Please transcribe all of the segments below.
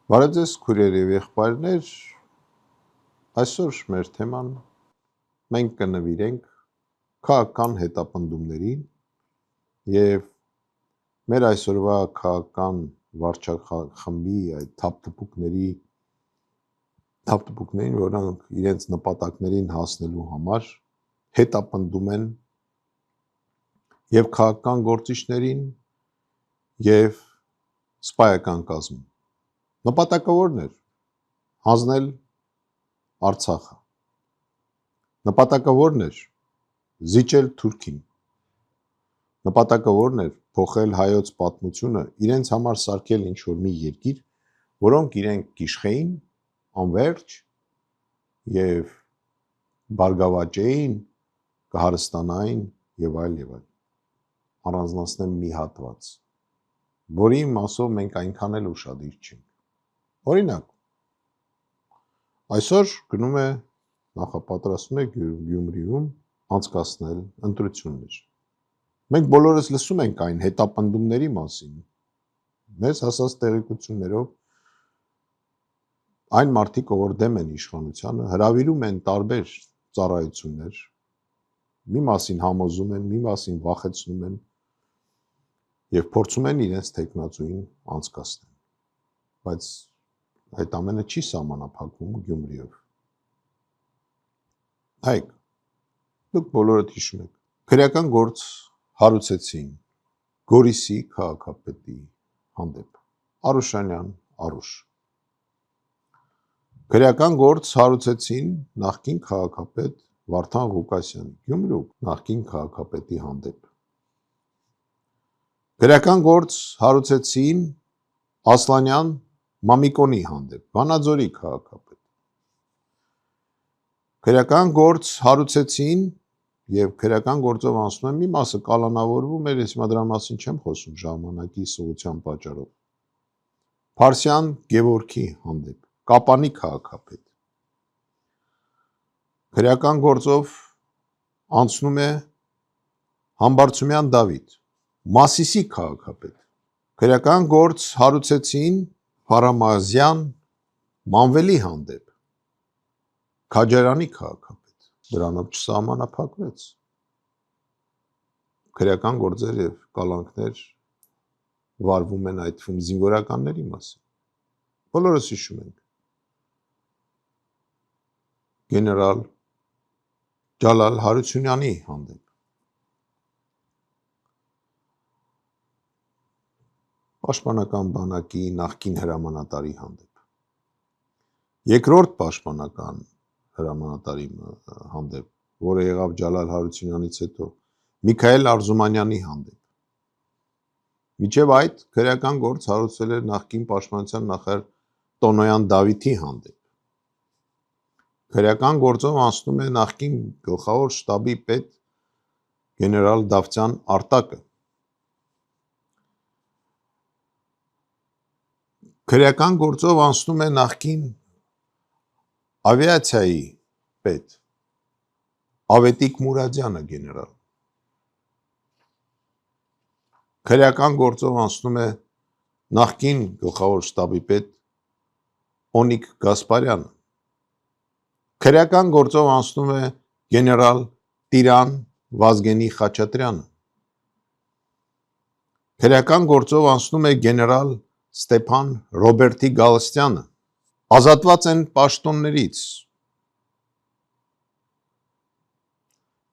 Բարև ձեզ քույրեր եւ եղբայրներ, այսօր մեր թեման մենք կնվիրենք քաղաքական հետապնդումներին եւ մեր այսօրվա քաղաքական վարչախմբի այդ թափթփուկներին, որոնք իրենց նպատակներին հասնելու համար հետապնդում են եւ քաղաքական գործիչներին եւ սպայական կազմին։ Նպատակը ո՞րն էր։ Հանձնել Արցախը։ Նպատակը ո՞րն էր։ Զիջել Թուրքին։ Նպատակը ո՞րն էր։ Փոխել հայոց պատմությունը, իրենց համար սարքել ինչ-որ մի երկիր, որոնք իրենք կիշխեին անվերջ եւ բարգավաճեին, կհարստանային եւ այլ եւ այլ։ Առանձնացնեմ մի հատված, որի մասով մենք այնքան էլ ուշադիր չենք։ Օրինակ, այսօր գնում է նախապատրաստում է Գյումրիում անցկացնել ընտրություններ։ Մենք բոլորս լսում ենք այն հետապնդումների մասին, մեզ հասած տեղեկություններով այն մարդիկ, ովքեր դեմ են իշխանությանը, հրավիրում են տարբեր ծառայություններ, մի մասին համոզում են, մի մասին վախեցնում են եւ փորձում են իրենց տեխնացուին անցկացնել։ Բայց այդ ամենը չի սահմանափակվում Գյումրիով։ Հայք, դուք բոլորդ հիշում եք, քրեական գործ հարուցեցին Գորիսի քաղաքապետի հանդեպ, Արուշանյան Արուշ։ Քրեական գործ հարուցեցին նախկին քաղաքապետ Վարդան Ղուկասյանի, Գյումրու նախկին քաղաքապետի հանդեպ։ Քրեական գործ հարուցեցին Ասլանյան Մամիկոնի հանդեպ, Վանաձորի քաղաքապետ։ Քրեական գործ հարուցեցին եւ քրեական գործով անցնում եմ մի մասը կալանավորվում էր, ես հիմա դրա մասին չեմ խոսում ժամանակի սողության պատճառով։ Փարսյան Գևորգի հանդեպ, Կապանի քաղաքապետ։ Քրեական գործով անցնում է Համբարձումյան Դավիթ, Մասիսի քաղաքապետ։ Քրեական գործ հարուցեցին Փարամազյան Մանվելի հանդեպ, Քաջարյանի քաղաքապետ, դրանով չսահմանափակվեց։ Քրեական գործեր եւ կալանքներ վարվում են այդ թվում զինվորականների մասին։ Բոլորս հիշում ենք։ Գեներալ Ջալալ Հարությունյանի հանդեպ։ Պաշտպանական բանակի նախկին հրամանատարի հանդեպ։ Երկրորդ պաշտպանական հրամանատարի հանդեպ, որը եղավ Ջալալ Հարությունյանից հետո, Միքայել Արզումանյանի հանդեպ։ Մինչև այդ քրեական գործ հարուցվել էր նախկին պաշտպանության նախարար Տոնոյան Դավիթի հանդեպ։ Քրեական գործով անցնում է նախկին գլխավոր շտաբի պետ գեներալ Դավթյան Արտակը։ Քրեական գործով անցնում է նախկին ավիացիայի պետ Ավետիք Մուրադյանը գեներալ։ Քրեական գործով անցնում է նախկին գլխավոր շտաբի պետ Օնիկ Գասպարյանը։ Քրեական գործով անցնում է գեներալ Տիրան Վազգենի Խաչատրյանը։ Քրեական գործով անցնում է գեներալ Ստեփան Ռոբերտի Գալստյանը։ Ազատված են պաշտոններից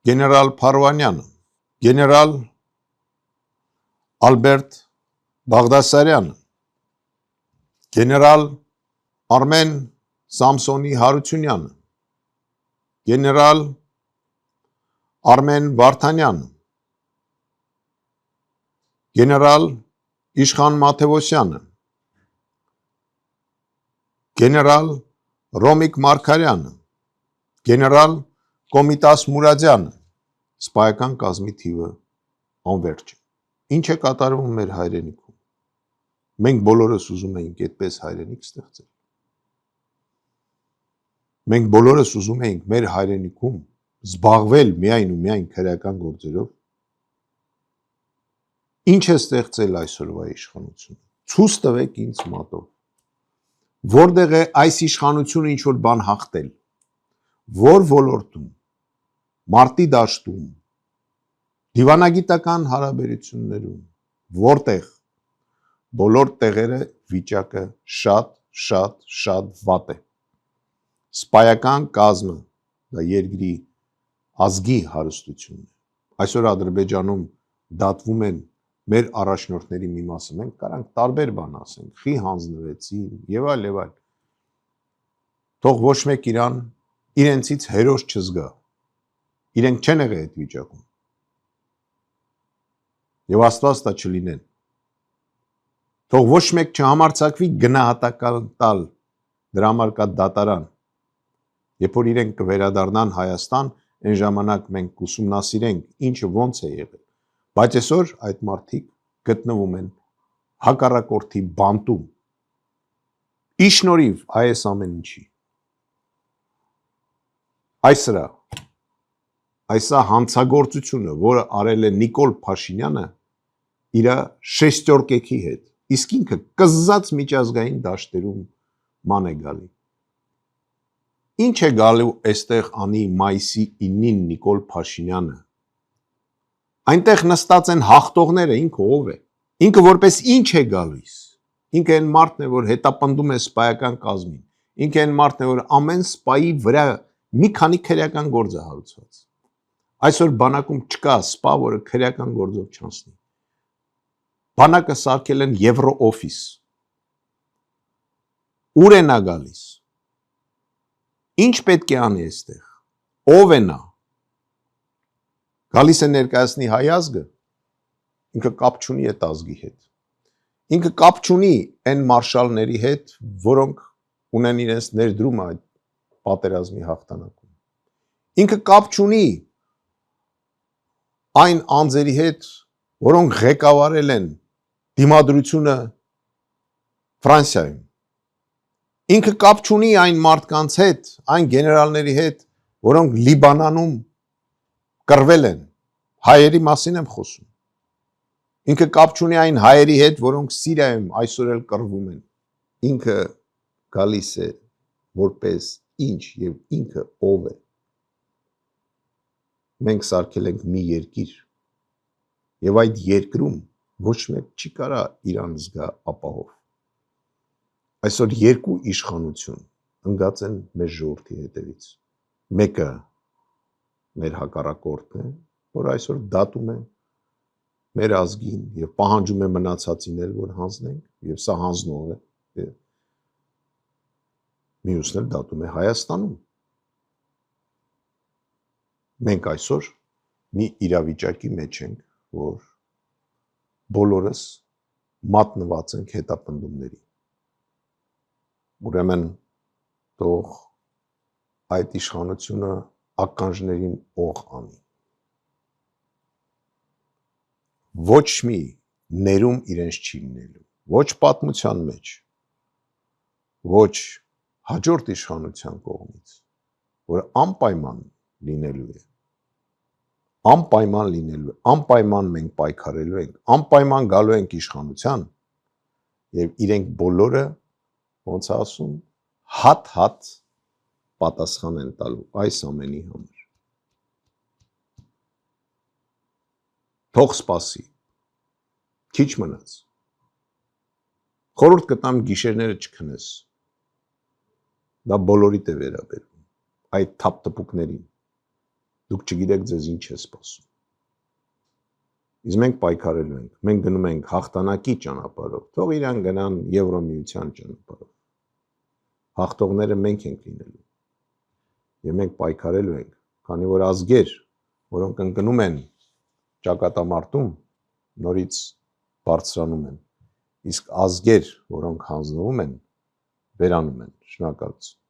գեներալ Փարվանյանը, գեներալ Ալբերտ Բաղդասարյանը, գեներալ Արմեն Սամսոնի Հարությունյանը, գեներալ Արմեն Վարդանյանը, գեներալ Իշխան Մաթևոսյանը, գեներալ Ռոմիկ Մարգարյանը, գեներալ Կոմիտաս Մուրադյանը, սպայական կազմի թիվը անվերջ է։ Ինչ է կատարվում մեր հայրենիքում։ Մենք բոլորս ուզում էինք այդպես հայրենիք ստեղծել։ Մենք բոլորս ուզում էինք մեր հայրենիքում զբաղվել միայն ու միայն քրեական գործերով։ Ինչ է ստեղծել այսօրվա իշխանությունը։ Ցույց տվեք ինձ մատով։ որտեղ է այս իշխանությունը ինչ որ բան հաղթել, որ ոլորտում, մարտի դաշտում, դիվանագիտական հարաբերություններում, որտեղ բոլոր տեղերը վիճակը շատ վատ է։ Սպայական կազմը, դա երկրի ազգի հարստությունն է։ Այսօր Ադրբեջանում դատվում են մեր առաջնորդների մի մասը, մենք կարանք տարբեր բան ասենք, խի հանձնվեցին եւ այլ եւ այլ։ Թող ոչ մեկ իրենցից հերոս չզգա։ Իրենք չեն եղել այդ վիճակում։ Եվ Աստված տա չլինեն։ Թող ոչ մեկ չհամարձակվի գնահատական տալ դրա համար կա դատարան։ Երբ որ իրենք կվերադառնան Հայաստան, այն ժամանակ մենք կուսումնասիրենք ինչը ոնց է եղել։ Բայց այսօր այդ մարդիկ գտնվում են հակառակորդի բանտում։ Իշնորհիվ այս ամեն ինչի։ Այսա հանցագործությունը, որը արել է Նիկոլ Փաշինյանը իր շեստյորկեքի հետ, իսկ ինքը կզզած միջազգային դաշտերում ման է գալի։ Ինչ է գալու այստեղ անի մայիսի 9-ին Նիկոլ Փաշինյանը։ Այնտեղ նստած են հաղթողները, ինքը ով է։ Ինքը որպես ինչ է գալիս։ Ինքը այն մարդն է, որ հետապնդում է սպայական կազմին։ Ինքը այն մարդն է, որ ամեն սպայի վրա մի քանի քրեական գործ է հարուցված։ Այսօր բանակում չկա սպա, որը քրեական գործով չանցնի։ Բանակը սարքել են Եվրոօֆիս։ Ուր է նա գալիս։ Ինչ պետք է անի այստեղ։ Ով է նա։ Գալիս է ներկայացնի հայ ազգը, ինքը կապ չունի այդ ազգի հետ։ Ինքը կապ չունի այն մարշալների հետ, որոնք ունեն իրենց ներդրումը այդ պատերազմի հաղթանակում։ Ինքը կապ չունի այն անձերի հետ, որոնք ղեկավարել են դիմադրությունը Ֆրանսիայում։ Ինքը կապ չունի այն մարդկանց հետ, այն գեներալների հետ, որոնք Լիբանանում կռվել են, հայերի մասին եմ խոսում։ Ինքը կապ չունի այն հայերի հետ, որոնք Սիրիայում այսօր էլ կռվում են։ Ինքը գալիս է որպես ինչ եւ ինքը ով է։ Մենք սարքել ենք մի երկիր եւ այդ երկրում ոչ մեկ չի կարա իրան զգա ապահով։ Այսօր երկու իշխանություն ընկած են մեր ժողովրդի հետևից։ Մեկը մեր հակառակորդն է, որ այսօր դատում է մեր ազգին եւ պահանջում է մնացածին էլ որ հանձնենք եւ սա հանձնող է։ Մյուսն էլ դատում է Հայաստանում։ Մենք այսօր մի իրավիճակի մեջ ենք, որ բոլորս մատնված ենք հետապնդումների։ Ուրեմն թող այդ իշխանությունը ականջներին օղ անի։ Ոչ մի ներում իրենց չի լինելու, ոչ պատմության մեջ, ոչ հաջորդ իշխանության կողմից, որ անպայման լինելու է, անպայման մենք պայքարելու ենք, անպայման գալու ենք իշխանության եւ իրենք բոլորը ոնց ասում հատ պատասխան են տալու այս ամենի համար։ Թող սպասի, քիչ մնաց։ Խորհուրդ կտամ գիշերները չքնես։ Դա բոլորիդ է վերաբերում, այդ թափտպուկներին։ Դուք չգիտեք ձեզ ինչ է սպասում։ Իսկ մենք պայքարելու ենք, մենք գնում ենք հաղթանակի ճանապարհով, թող իրան գնան Եվրոմիության ճանապարհով։ Հաղթողները մենք ենք լինելու։ Եվ մենք պայքարելու ենք, քանի որ ազգեր, որոնք ընկնում են ճակատամարտում, նորից բարձրանում են, իսկ ազգեր, որոնք հանձնվում են, վերանում են։ Շնորհակալություն։